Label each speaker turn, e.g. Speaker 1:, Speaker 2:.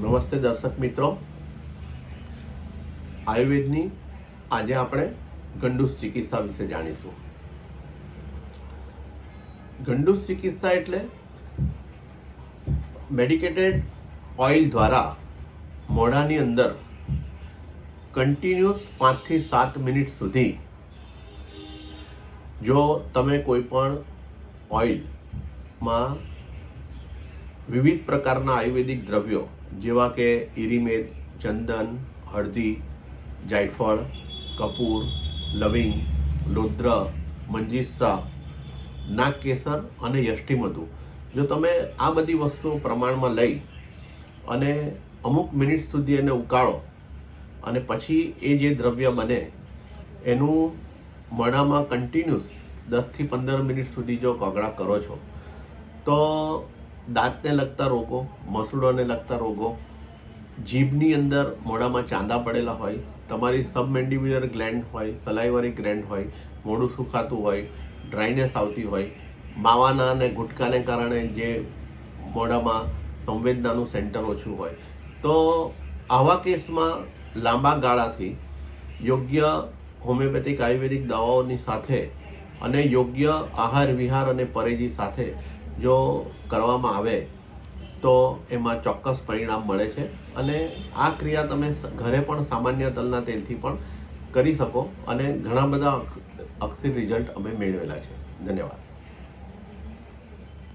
Speaker 1: નમસ્તે દર્શક મિત્રો, આયુર્વેદની આજે આપણે ગંડૂસ ચિકિત્સા વિશે જાણીશું. ગંડૂસ ચિકિત્સા એટલે મેડિકેટેડ ઓઇલ દ્વારા મોઢાની અંદર કન્ટિન્યુઅસ 5 થી 7 મિનિટ સુધી જો તમે કોઈ પણ ઓઇલમાં વિવિધ પ્રકારના આયુર્વેદિક દ્રવ્યો જેવા કે ઈરીમેદ, ચંદન, હળદી, જાયફળ, કપૂર, લવિંગ, લોદ્ર, મંજીસ્સા, નાગકેસર અને યષ્ટિમધુ જો તમે આ બધી વસ્તુઓ પ્રમાણમાં લઈ અને અમુક મિનિટ સુધી એને ઉકાળો અને પછી એ જે દ્રવ્ય બને એનું મોઢામાં કન્ટિન્યુઅસ 10 થી 15 મિનિટ સુધી જો કોગળા કરો છો તો દાંતને લગતા રોગો, મસૂડોને લગતા રોગો, જીભની અંદર મોઢામાં ચાંદા પડેલા હોય, તમારી સબમેન્ડિબ્યુલર ગ્લેન્ડ હોય, સલાઇવરી ગ્લેન્ડ હોય, મોઢું સુખાતું હોય, ડ્રાયનેસ આવતી હોય, માવાના અને ગુટકાને કારણે જે મોઢામાં સંવેદનાનું સેન્ટર ઓછું હોય, તો આવા કેસમાં લાંબા ગાળાથી યોગ્ય હોમિયોપેથિક આયુર્વેદિક દવાઓની સાથે અને યોગ્ય આહાર વિહાર અને પરેજી સાથે જો કરવામાં આવે તો એમાં ચોક્કસ પરિણામ મળે છે અને આ ક્રિયા તમે ઘરે પણ સામાન્ય તલના તેલથી પણ કરી શકો અને ઘણા બધા અક્ષર રિઝલ્ટ અમે મેળવેલા છે. ધન્યવાદ.